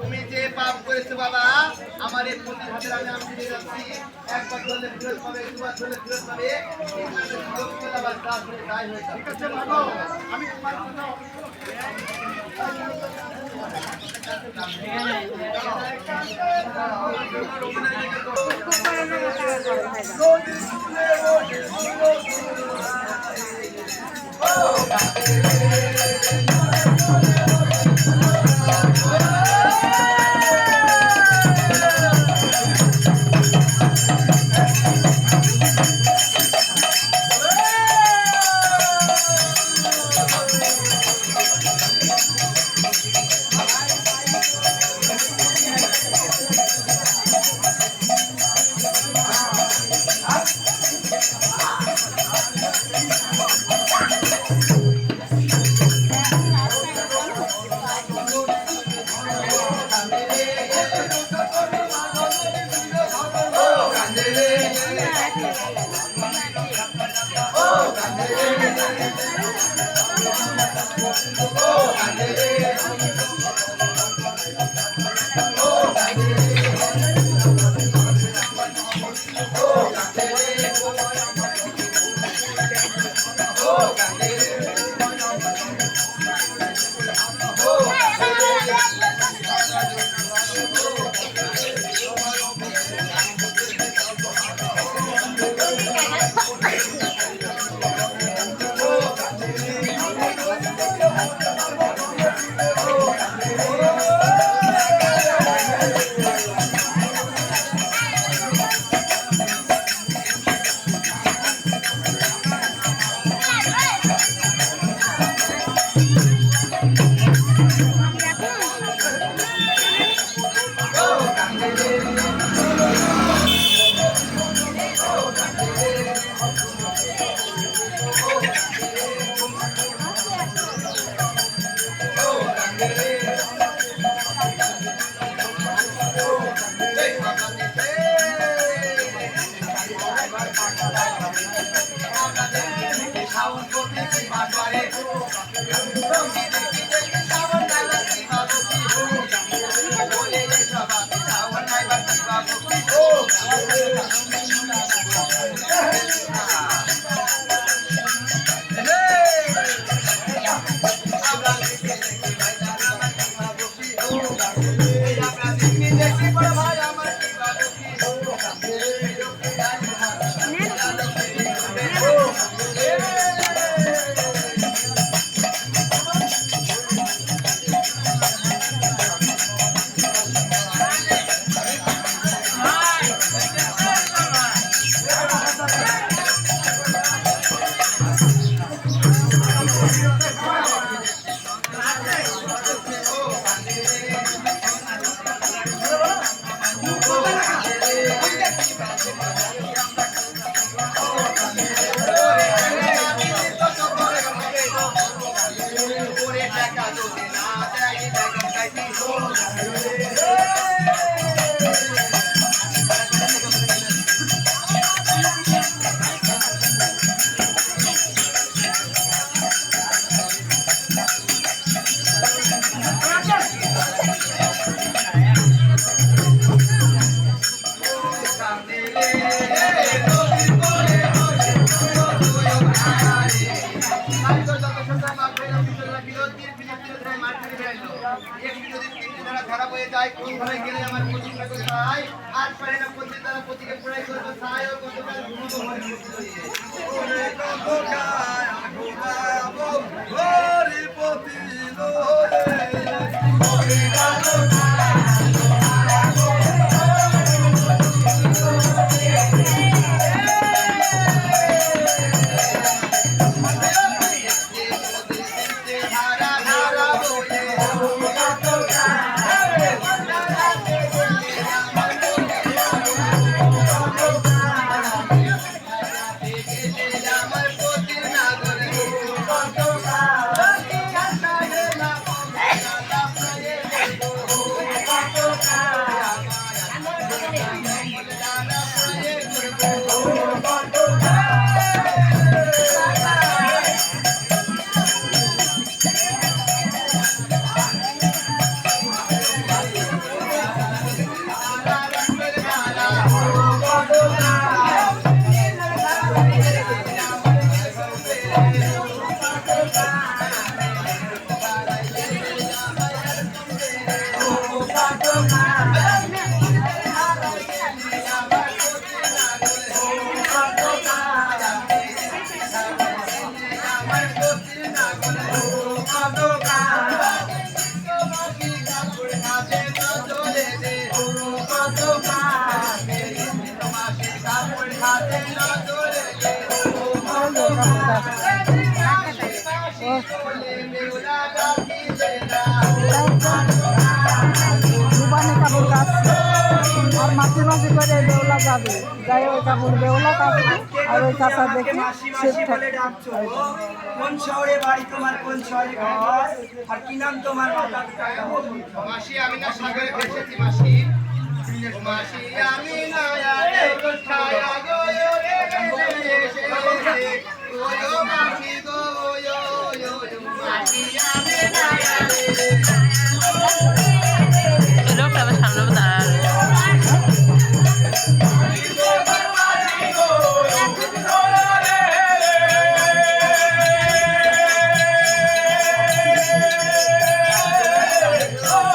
তুমি যে পাপ করেছো বাবা, আমার এই প্রতি হাতের আমি ফিরে যাচ্ছি। একবার ধরলে ফিরত পাবে, দুবার ধরলে ফিরত পাবে। ঠিক আছে ভালো, আমি তোমার শাওন পথে সীমা করে দেখি দেখি দেখি শাওন নাইবা সীমা বসি বলে রে সবাই শাওন নাইবা সীমা বসি খারাপ হয়ে যায় কোন ঘরে গেলে আমার কোচিং লাগবে তাই আর পারে না কোচিং দ্বারা কোচিং এ পড়াই করব তাই ও কতকাল ঘুমো ঘরে ওরে কতকাল ঘুমাবো ঘরে পতি লোরে ওরে কতকাল और माटी माटी करे बेवला जाबे जाए ওই কাপড় বেওলা কাপড় আর ওই কাঁচা দেখি কোন শহরে বাড়ি তোমার কোন শহরে ঘর আর কি নাম তোমার মাতা পিতা মাসি আমি না সাগরে ভেসেছি মাসি মাসি আমি না আরে কোথায়া গো রে ওয়ো মাসি গো ওয়ো মাসি আমি না আরে লোকটা আমার সামনে দাঁড়ালো Oh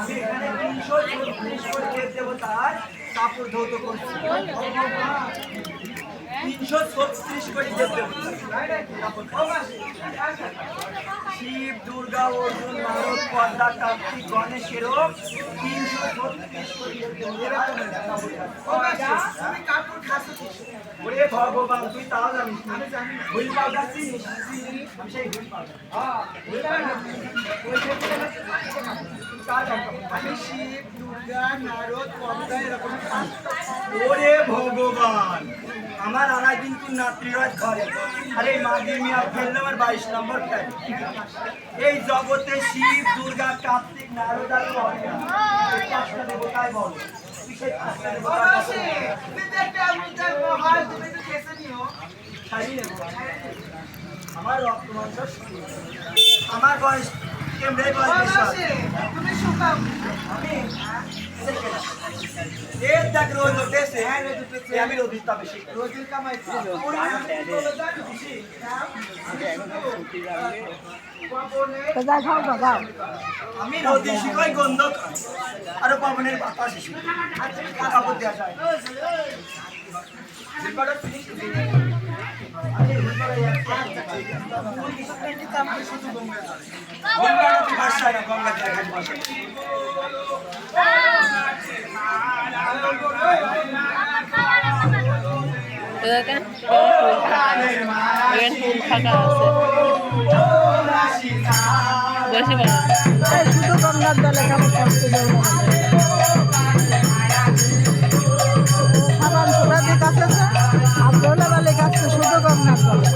আমি এখানে 336 কোটি দেবতার কাপড় ধৌত করছি। 336 কোটি দেবতা, শিব, দুর্গা, অর্জুন, নারদ, পদ্মা, কার্তিক, গণেশেরও 336 কোটি দেবতা। ওরে ভগবান, তুই তাও জানিস না? হুইল পাউডার চিনিস? আমি সেই হুইল পাউডার। আমি শিব, দুর্গা, নারদ, পদ্মা এরকম ওরে ভগবান, আমার আনায় কিন্তু নাত্রিরাজ ঘরে। আরে মাগির মিয়া ফেললে আমার 22 নম্বর ফ্যান। এই জগতে শিব, দুর্গা, কার্তিক, নারদ আর পদ্মা, এই পাঁচটা দেবতাই বল। তুই সেই পাঁচটা দেবতার কথা বল। ছাড়িয়ে নেবো। আমার রক্ত মাংস শুকিয়ে। আমার বয়স কেমনে বয়স? আমি এর দেখ রোজ উঠেছে। হ্যাঁ রোজ উঠেছে। আমি রোদির তা বেশি রোজির কামাই ছিল। তো যাই খাও না যাও। আমি রোদি শিখাই গন্ধ খাই আর পবনের বাতাস শিখি। কাপড় দেওয়া যায়। এখানে ফুল ফাঁকা আছে। বসে বলো। এই শুধু গঙ্গার জলে কেমন কষ্ট দেবো সাবান সুরা দিয়ে কাছে আর দোলে বেলে কাছে শুধু গঙ্গার জলে।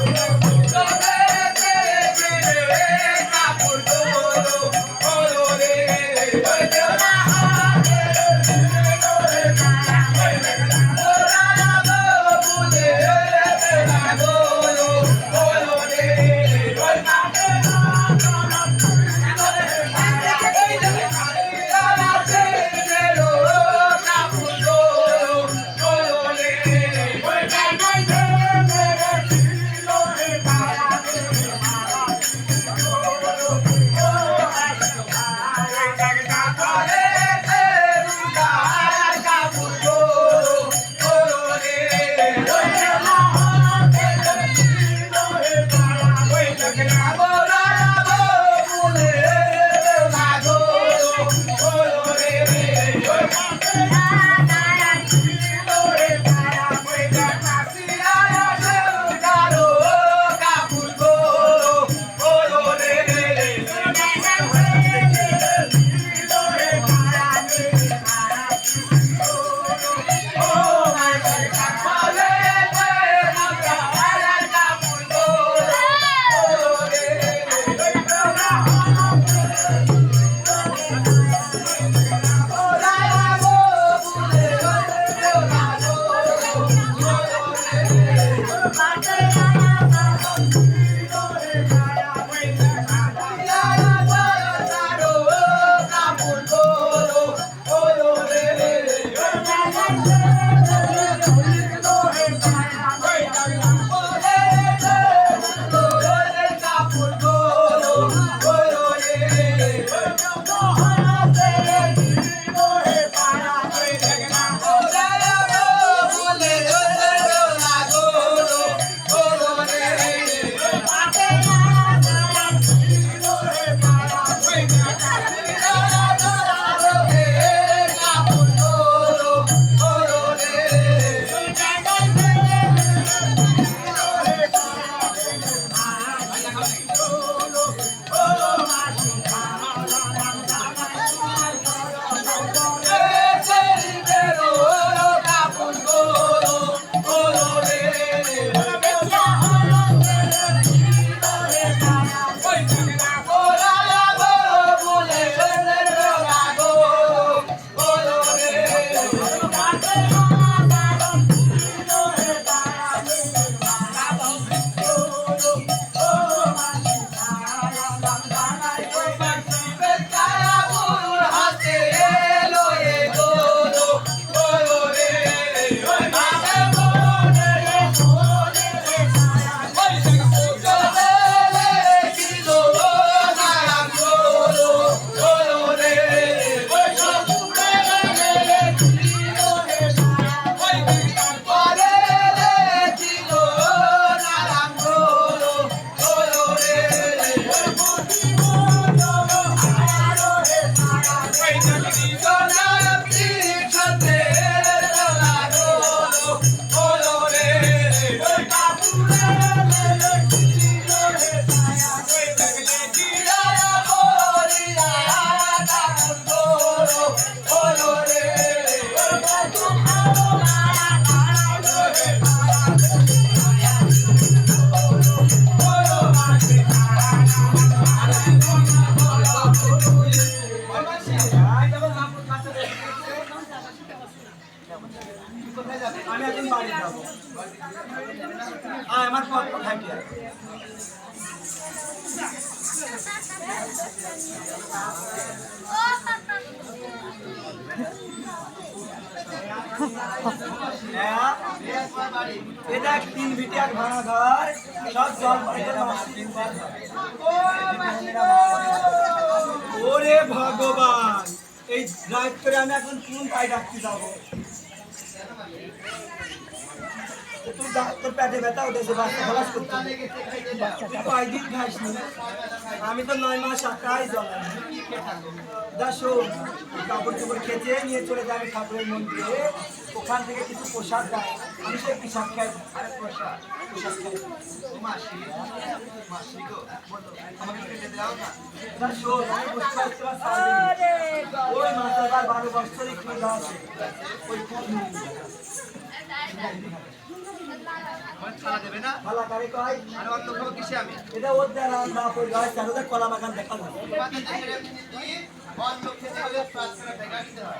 আমি এখন বাড়ি যাবো। আমার পথ থাকে এটা 3 বিটি এক ভাঙা ঘর, সব জল ওরে ভগবান, এই রাত করে আমি এখন কোন পাই রাখতে যাবো? তোর পেটে ব্যথা উঠেছে, বাচ্চা খলাস করতে কয়দিন খাইসনি? আমি তো 9 মাস আকাই জ্বলাই। শোন, কাপড় চোপড় খেতে নিয়ে চলে যাবে ঠাকুরের মন্দিরে, ওখান থেকে কিছু প্রসাদ দেয়, আমি সেই প্রসাদ খাই। প্রসাদ খাই। শোন, আমি বুঝতে পারছি ওই মাথাটার 12 বছরই খুঁজা আছে, ওই খুব কলা বাগান দেখা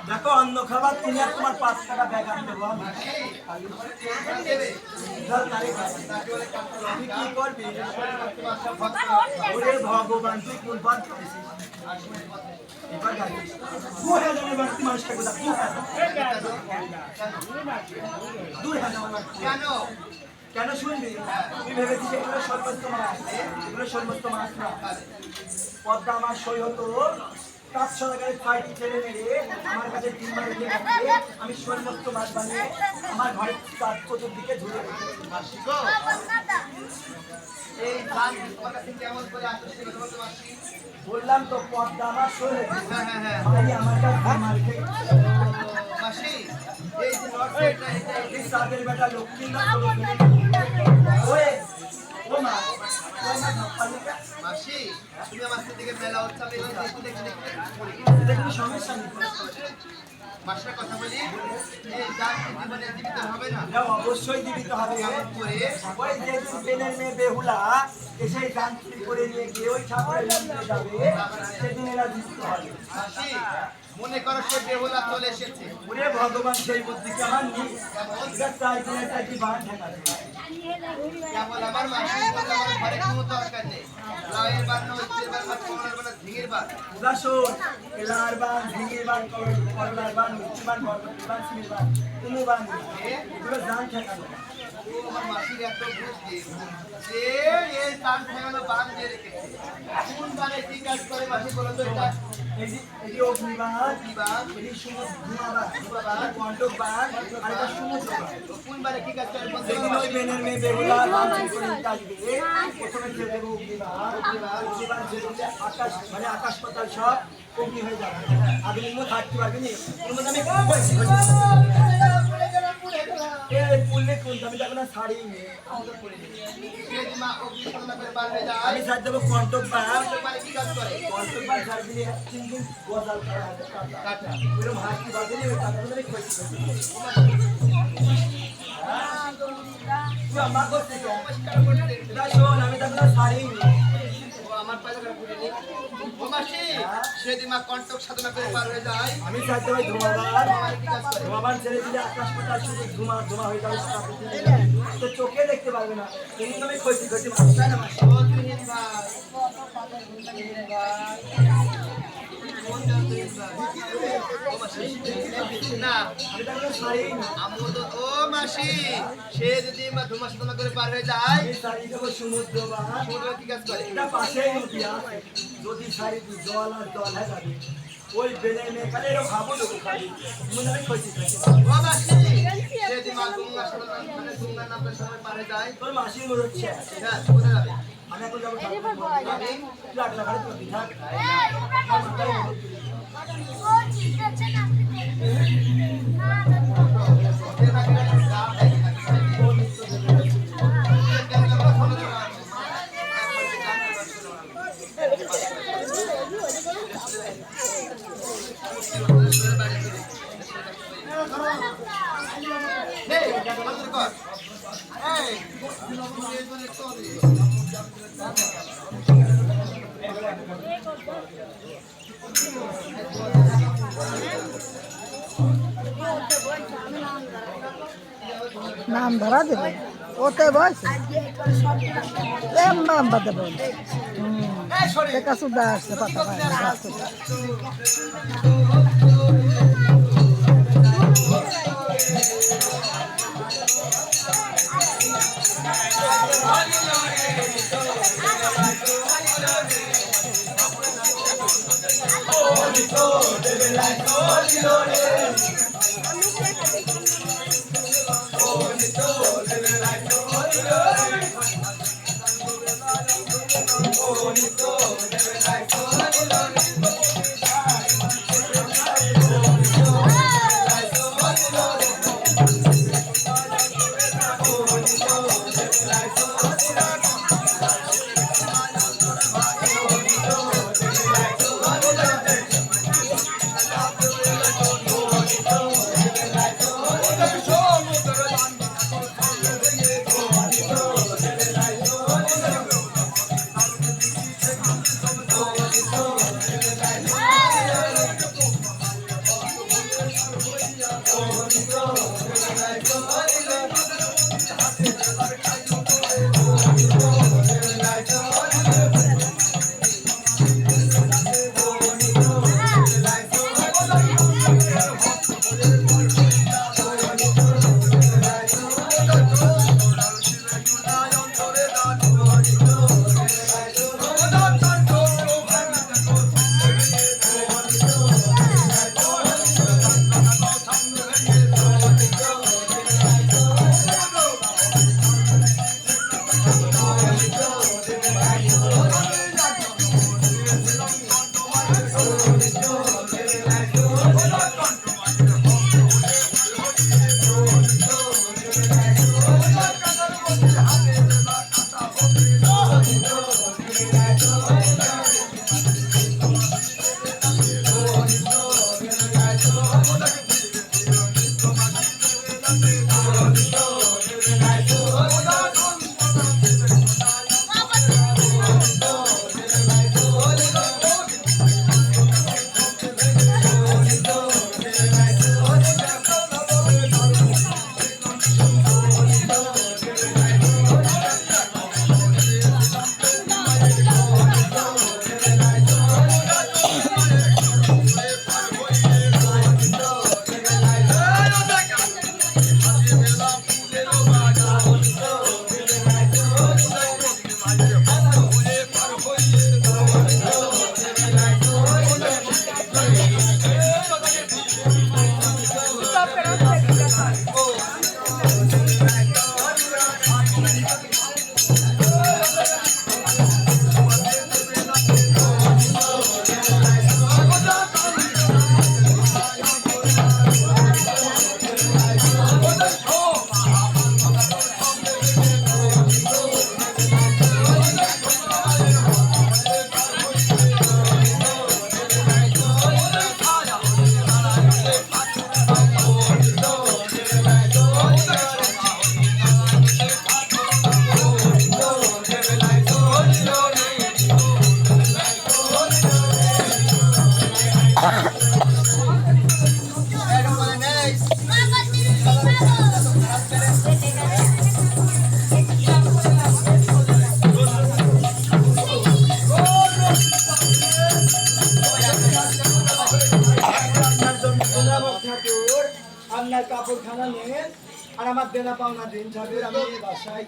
দেখো, অন্য খাবার তুমি আর তোমার 5 টাকা ব্যাগ আনতে দেবো আমি। কি করবি? ওরে ভগবান, তুই কোন পথ করেছিস? এবার মানুষটা কোথা কেন শুনবি? তুই ভেবেছিস এগুলো সর্বস্ত মাছ? এগুলো সর্বস্ত মাছ না। পদ্মা আমার সই হতো 500 টাকায় ফাইটি ছেড়ে মেরে আমার কাছে 3 বার দিয়ে আমি সর্বস্ত মাছ বানিয়ে আমার ঘরের চতুর্দিকে ঝুলে রেখেছি। এই গান তোমার কাছে কেমন করে আসছে মাসি? বললাম তো পদ্মা আমার সই হতো। হ্যাঁ ভাই আমার কাছে মার খেয়ে মাসি, এই যে নর্থ সাইডটা এই সাদের বেটা লক্ষ্মী না মাসি, তুমি আমার দিকে মেলা হচ্ছে, আমি সমস্যা নেই। মাসির কথা বলি, এই গান জীবনে জীবিত হবে না? অবশ্যই জীবিত হবে। ওই যে বেনের মেয়ে বেহুলা এসে গান চুরি করে নিয়ে গিয়ে ওই ঠাকুরের মন্দিরে যাবে, সেদিন এরা জীবিত হবে। মাসি, মনে করো সে বেহুলা চলে এসেছে। ওরে ভগবান, সেই বুদ্ধিকে আমার নেই। চাইছি বান ঠেকাতে। কেবল আমার মাসি বলে আমার ঘরে কোনো দরকার নেই। লাউয়ের বান না, উচ্ছের বান না, করলার বান না, ঝিঙের বান। শোন, এলার বান, ঝিঙের বান, করলার বান, উচ্ছি বান, বরবটি বান, সিমের বান, কোনো বান নেই। এগুলো জান ঠেকানো। ও আমার মাসির এত বুদ্ধি যে এই গান ঠেকানো বান দিয়ে রেখেছে। কোন বানে কি কাজ করে মাসি বলো তো? এটা এটি অগ্নিবান, এটি ধুমাবান, কণ্টক বান, আর এটা সমুদ্র বান। কোন বানে কি কাজ করে বলতে যেদিন ওই বেনের মেয়ে বেহুলা গান চুরি করে নিতে আসবে, প্রথমে ছেড়ে দেবো অগ্নিবান। অগ্নিবান ছেড়ে দিলে আকাশ, মানে আকাশ পাতাল সব অগ্নি হয়ে যাবে। আপনি মধ্যে থাকতে পারবেন না। ওর মধ্যে আমি পুললে কোন আমি যাবো না শাড়ি নিয়ে আমি ছাড় দেবো কণ্টক বান। কি কাজ করে? কণ্টক বান ছাড় দিলে 3 দিন গজাল করা হবে কাটা। ওইরকম হাঁটি বাঁধলে ওই কাটাগুলো আমি খোঁজ করি। আমার করতে শোন, আমি যাবো না শাড়ি নিয়ে। সেদিন মা কণ্টক সাধনা করে পার হয়ে যায়। আমি চাইতে ভাই ধোঁয়াবান ছেড়ে দিলে আকাশ পাতাল শুধু ধোঁয়া ধোঁয়া হয়ে যাবে, তো চোখে দেখতে পারবে না। এই আমি ক্ষতি ক্ষতি মাস্টার না মাস্টার না আমি তাহলে শাড়ি ও মাসি, সে যদি ধুমা সাধনা করে পার হয়ে যায়, আমি শাড়ি দেবো সমুদ্র বা কি কাজ করে? এটা পাশেই নদী আছে, যদি শাড়ি জল আর জল হয়ে যাবে ওই বেলে মেয়ে এরকম ভাবো লোক খালি মনে হয় ক্ষতি ক্ষতি। ও মাসি, সে যদি মা গঙ্গা সাধনা মানে গঙ্গার নামে সময় পার হয়ে যায়, তোর মাসির মনে হচ্ছে হ্যাঁ কোথায় যাবে? আমি এখন যাবো লাখ লাখ প্রতি থাক কেন কর এই নাম ধরা দেবে ওতে বয়স নাম বাদে বল দেখা সুদা আসছে পাতা আপনার কাপড়খানা নেন আর আমার দেনা পাওনা দিন ঠাকুর আমি বাসায়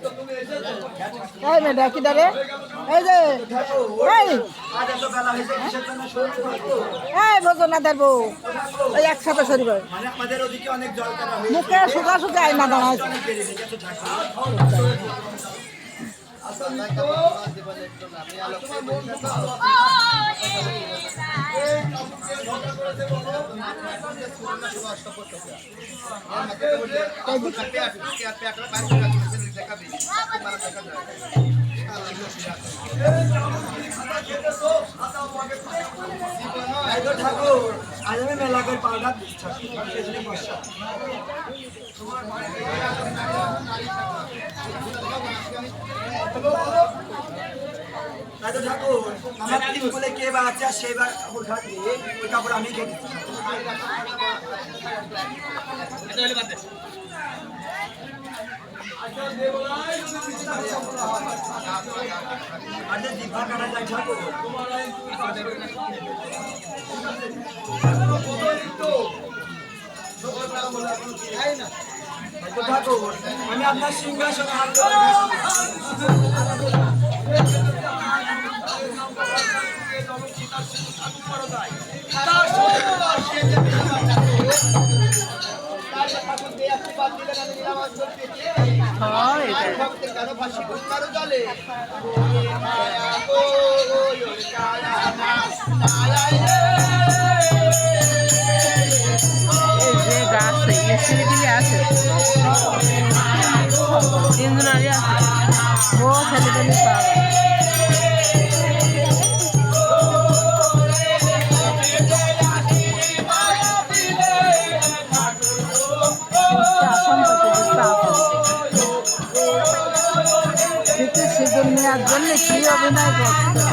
এই মেয়েটা কি দাঁড়ে এই যে এই আজ এত বেলা হয়েছে কিসের জন্য শুরু করবো এই ভোজন না দেবো এই একসাথে সরিব মানে আমাদের ওদিকে অনেক জল কাটা হয়েছে মুখে শুকা শুকা আইনা দাঁড়াইছে অনেক দেরি হয়ে গেছে ঠাকুর ঠাকুর আজ আমি মেলা করে পাউডার দিচ্ছি তাই তো ঠাকুর আমার তিন বলে কে বা আছে আর সেই বা কাপড় খাটবে ওই কাপড় আমি খেয়ে দিচ্ছি আরে জিভা কাটা যায় ঠাকুর ঠাকুর আমি আপনার সিংহাসনে হাত হয় এটা এই যে গাছ এই ছেলেপিলে আছে তিনজনারই আছে ও ছেলেপিলে পাওয়া সিঁদুর নেওয়ার জন্য কি অভিনয় করছে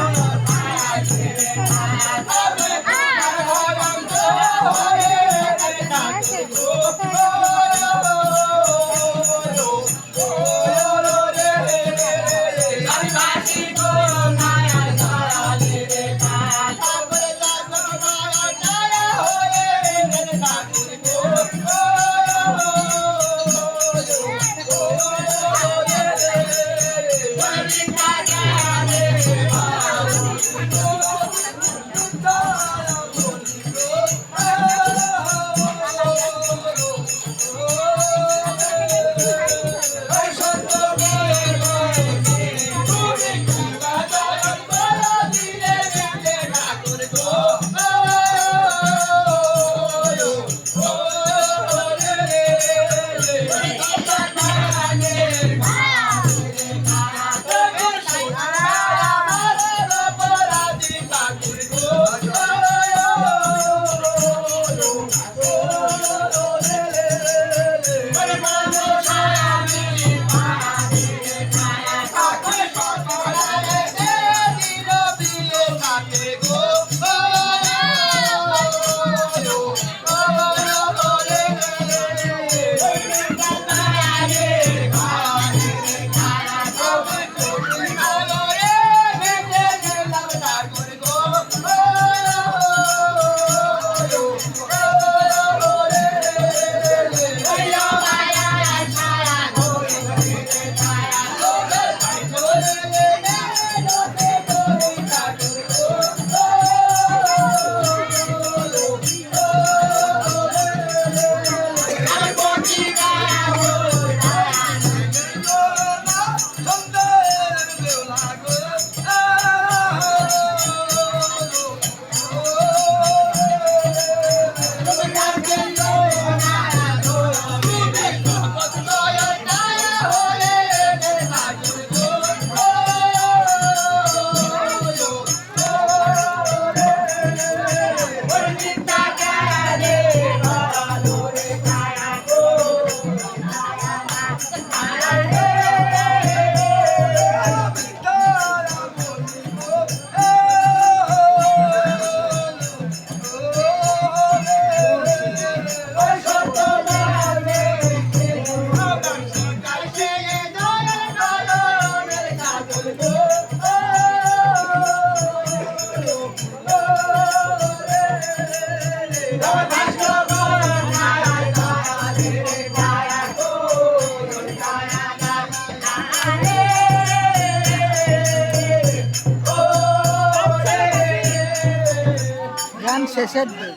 শেষের দিন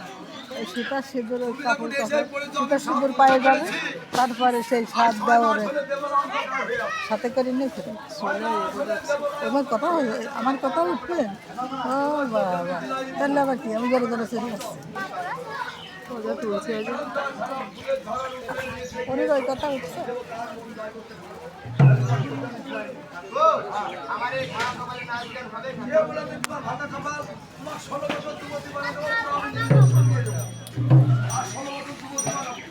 সীতা সিঁদুর ওই কাপড় সীতা সিঁদুর পায়ে যাবে তারপরে সেই সাত দেওয়ারে সাথে করে নিয়ে ফিরে আমার কথা উঠলেন ও বাবা তাহলে আবার কি আমি জোরে জোরে চলে আসছি উনি ওই কথা উঠছে আমার এই খাওয়া খাবার নাচগান হবে ভাতা খাবার তোমার 16 বছর যুবতী বানাবো আর 16 বছর যুবতী বানাবো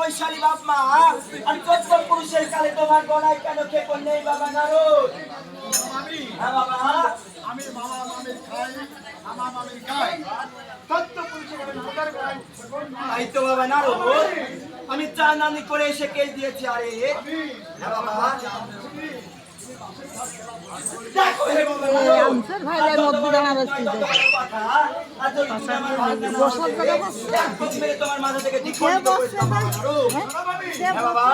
বৈশালী বাপ মা আর 14 পুরুষের কালে তোমার গলায় কেন খেপন নেই বাবা নারদ? হ্যাঁ বাবা, আমি মামা মামির খাই, মামা মামির খাই। তত্ত্ব পুরুষে বলেন হাজার খাই। তাই তো বাবা নারদ, আমি চা নানি করে এসে কেস দিয়েছি। আরে হ্যাঁ বাবা, দেখো হে বাবা নারদ, আনসার ভাইরাই মধ্যে দাঁড়া বসছি কথা আর যদি তুমি আমার ভাগ্য না বসার জায়গা বসছে। এখন মেরে তোমার মাথা থেকে ঠিক কে করে দেবো বসছে ভাই? হ্যাঁ? কে বাবা,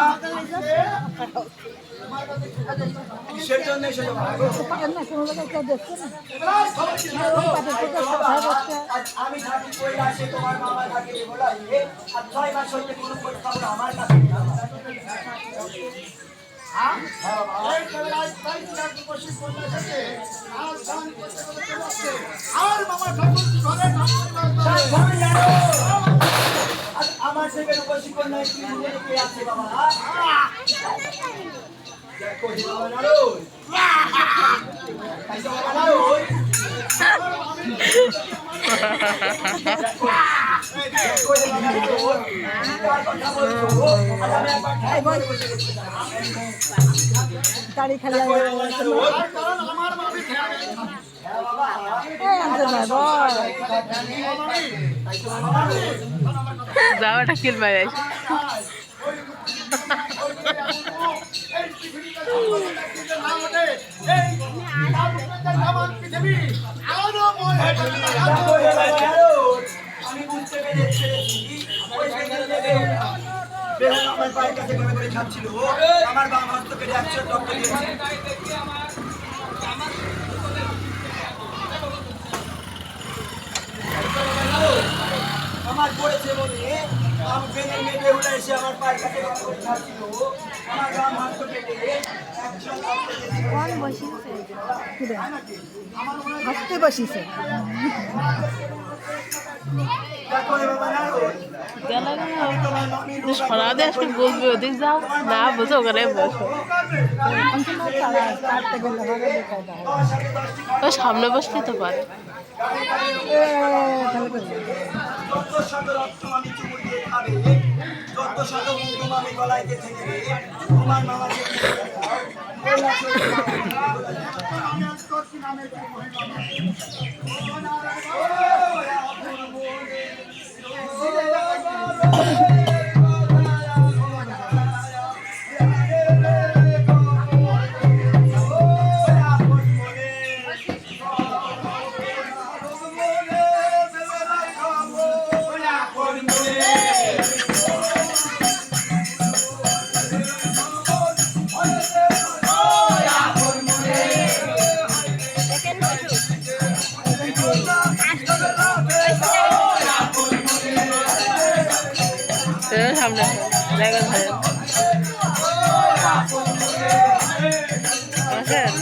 কিসের জন্য এসেছো বাবা? পাকেন না কোনো জায়গায় কেউ দেখছে না? হ্যাঁ, ওই পাটের থেকে কোথায় বসছে? আজ আমি থাকি কৈলাসে, তোমার মামা থাকে বলাইয়ে, আর 6 মাস হইতে কোনো খোঁজ খবর আমার কাছে নেই। এই কলায় তাই চার বসে কোথা থেকে আর গান করতে করতে যাচ্ছে। আর মামা ঠাকুর ঘরে নাম আজ আমার থেকে রূপসী কন্যা কি নিজে কে আছে বাবা? দেখো হে বাবা নারদ, তাই তো বাবা নারদ, দেখো হে বাবা নারদ, কার কথা বলছো? আজ আমি একবার ঠাই বলে বসে গেছি। গাড়ি খালি দেখো হে বাবা নারদ, কারণ আমার মামি খেয়ে হ্যাঁ বাবা, এই আনসার ভাই বল। তাই তো বাবা নারদ, যাওয়াটা কিল মারে এই পৃথিবীতে না ওঠে এই আমার পৃথিবী আরো মনে দেখো হে বাবা নারদ, আমি বুঝতে পেরেছি ওই বেহুন আমার পায়ের কাছে করে করে খাচ্ছিল, আমার বাম হাত থেকে একশো রক্ত দিয়েছে। আমার পড়েছে বলে আমি বেনে মেয়ে উঠে এসে আমার পায়ের কাছে খাচ্ছিল আমার গাম হাত পেটে একজন কোন বসিছে হাসতে বসিছে দেখো বাবা না গেল সরা দিয়ে আসলে বলবে ওদিক যাও না বুঝো ওখানে বসো তারা কাটতে গেলে ভালো দেখায় না ও সামনে বসতে তো পারে ভালো করে যত শত রক্ত আমি চুমুর দিয়ে খাবে যত শত মুখ আমি গলায় গেঁথে নেবে তোমার মামাকে সামনে জায়গা ধরে বসেন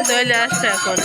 চলে আসছে এখন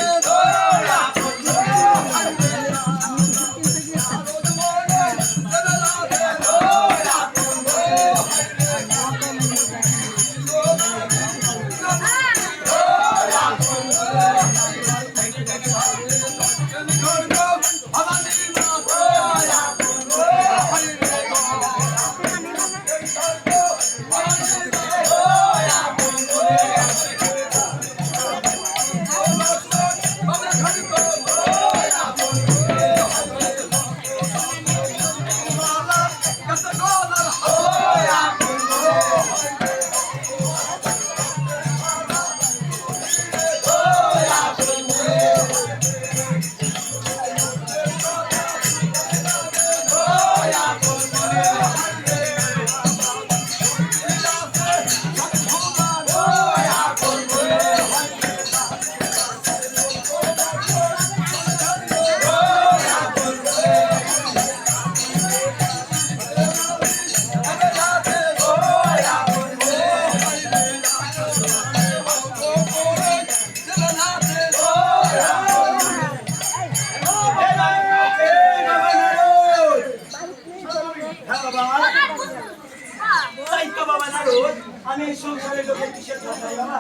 আমি সংসারের লোকের কিসের কথা বাবা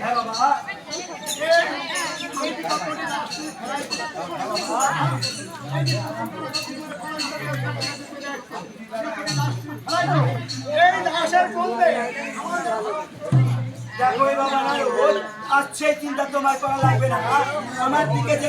হ্যাঁ বাবা দেখো বাবা না আজ সেই চিন্তা তোমার করা লাগবে না আমার দিকে যে